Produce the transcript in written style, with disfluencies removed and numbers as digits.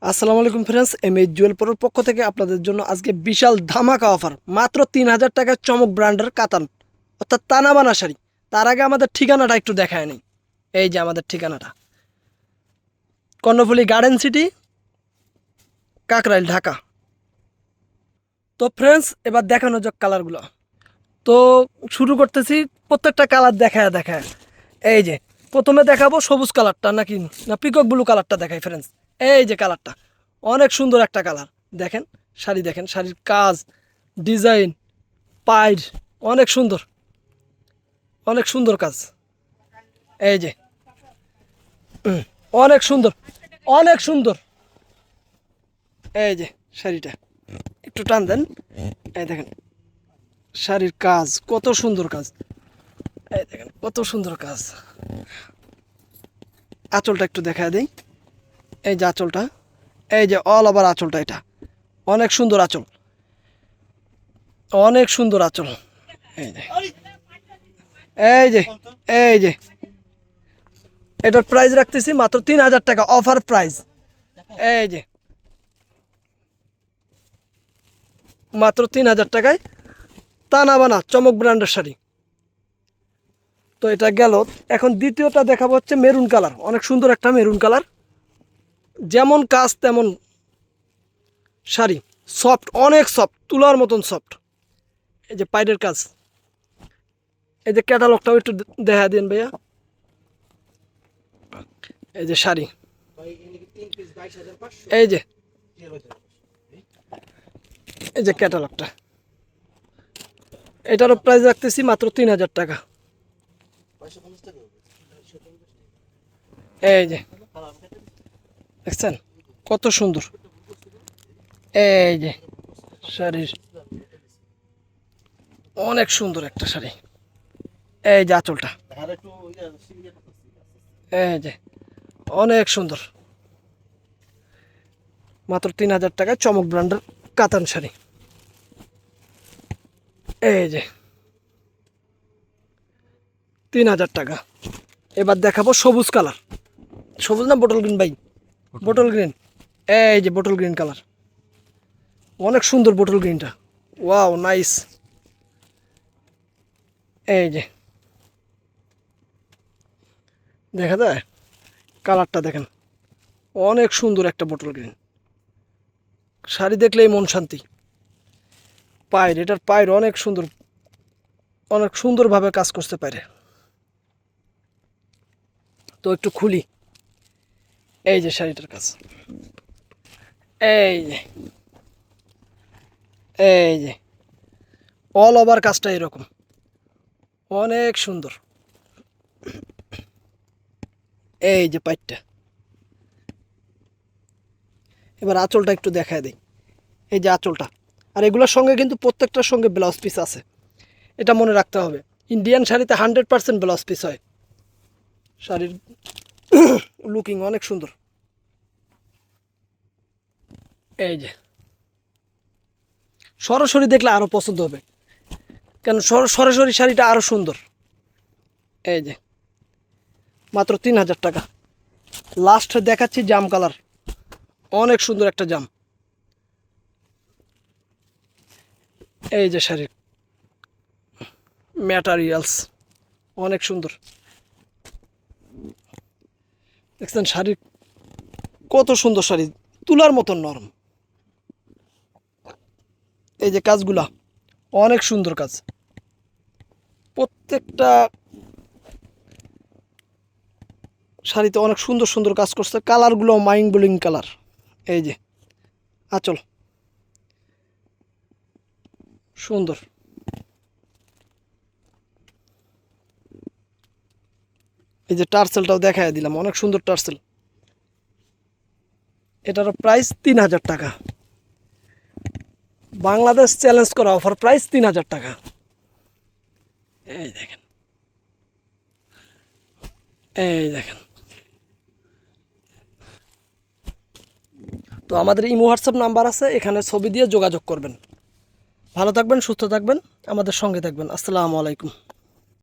আসসালামু আলাইকুম friends, MH Jewel প্রোর পক্ষ থেকে আপনাদের জন্য আজকে বিশাল ধামাকা অফার। মাত্র ৩,০০০ টাকায় চমক ব্র্যান্ডের কাতান অর্থাৎ তানাবানা শাড়ি। তার আগে আমাদের ঠিকানাটা একটু দেখায় নেই। এই যে আমাদের ঠিকানাটা, কর্ণফুলী গার্ডেন সিটি, কাকরাইল, ঢাকা। তো ফ্রেন্ডস, এবার দেখানো যাক কালারগুলো। তো শুরু করতেছি প্রত্যেকটা কালার দেখায় দেখায়। এই যে প্রথমে দেখাবো সবুজ কালারটা, নাকি না পিকক ব্লু কালারটা দেখাই ফ্রেন্ডস। এই যে কালারটা অনেক সুন্দর একটা কালার। দেখেন শাড়ি, দেখেন শাড়ির কাজ, ডিজাইন, পাইর অনেক সুন্দর, অনেক সুন্দর কাজ। এই যে অনেক সুন্দর, অনেক সুন্দর। এই যে শাড়িটা একটু টান দেন। এই দেখেন শাড়ির কাজ, কত সুন্দর কাজ। এই দেখেন কত সুন্দর কাজ। আঁচলটা একটু দেখা দিই। এই যে আঁচলটা, এই যে অল ওভার আঁচলটা, এটা অনেক সুন্দর আঁচল, অনেক সুন্দর আঁচল। এই যে এই যে এই যে এটার প্রাইস রাখতেছি মাত্র ৩,০০০ টাকা, অফার প্রাইস। এই যে মাত্র ৩,০০০ টাকায় তানাবানা চমক ব্র্যান্ডের শাড়ি। তো এটা গেল। এখন দ্বিতীয়টা দেখাবো হচ্ছে মেরুন কালার, অনেক সুন্দর একটা মেরুন কালার। যেমন কাজ তেমন শাড়ি, সফট, অনেক সফট, তুলার মতন সফট। এই যে পাইরের কাজ। এই যে ক্যাটালগটাও একটু দেখা দিন ভাইয়া। এই যে শাড়ি, এই যে এই যে ক্যাটালগটা। এটারও প্রাইস রাখতেছি মাত্র ৩,০০০ টাকা। এই যে দেখছেন কত সুন্দর। এই যে শাড়ির অনেক সুন্দর একটা শাড়ি। এই যে আঁচলটা, এই যে অনেক সুন্দর। মাত্র ৩,০০০ টাকায় চমক ব্র্যান্ডের কাতান শাড়ি। এই যে ৩,০০০ টাকা। এবার দেখাবো সবুজ কালার। সবুজ না বটল গ্রিন ভাই? Bottle green. এই যে বটল গ্রিন কালার, অনেক সুন্দর বটল গ্রিনটা। Wow, nice. এই যে দেখা যায় কালারটা, দেখেন অনেক সুন্দর একটা বটল গ্রিন শাড়ি, দেখলেই মন শান্তি। পায়ের, এটার পায়ের অনেক সুন্দর, অনেক সুন্দরভাবে কাজ করতে পারে। তো একটু খুলি। এই যে শাড়িটার কাজ, এই যে এই যে অল ওভার কাজটা এরকম অনেক সুন্দর। এই যে পাইটটা। এবার আঁচলটা একটু দেখায় দিই। এই যে আঁচলটা। আর এগুলোর সঙ্গে কিন্তু প্রত্যেকটার সঙ্গে ব্লাউজ পিস আছে, এটা মনে রাখতে হবে। ইন্ডিয়ান শাড়িতে 100% ব্লাউজ পিস হয়। শাড়ির লুকিং অনেক সুন্দর। এই যে সরাসরি দেখলে আরও পছন্দ হবে, কেন সরাসরি শাড়িটা আরও সুন্দর। এই যে মাত্র ৩,০০০ টাকা। লাস্ট দেখাচ্ছি জাম কালার, অনেক সুন্দর একটা জাম। এই যে শাড়ির ম্যাটারিয়ালস অনেক সুন্দর। দেখছেন শাড়ির কত সুন্দর, শাড়ি তুলার মতন নরম। এই যে কাজগুলা অনেক সুন্দর কাজ, প্রত্যেকটা শাড়িতে অনেক সুন্দর সুন্দর কাজ করছে। কালারগুলো মাইন্ড ব্লোয়িং কালার। এই যে আঁচল সুন্দর। এই যে টার্সেলটাও দেখাই দিলাম, অনেক সুন্দর টার্সেল। এটারও প্রাইস ৩,০০০ টাকা। বাংলাদেশ চ্যালেঞ্জ করা অফার, প্রাইস ৩,০০০ টাকা। এই দেখেন, এই দেখেন। তো আমাদের ইমো হোয়াটসঅ্যাপ নাম্বার আছে, এখানে ছবি দিয়ে যোগাযোগ করবেন। ভালো থাকবেন, সুস্থ থাকবেন, আমাদের সঙ্গে থাকবেন। আসসালামু আলাইকুম।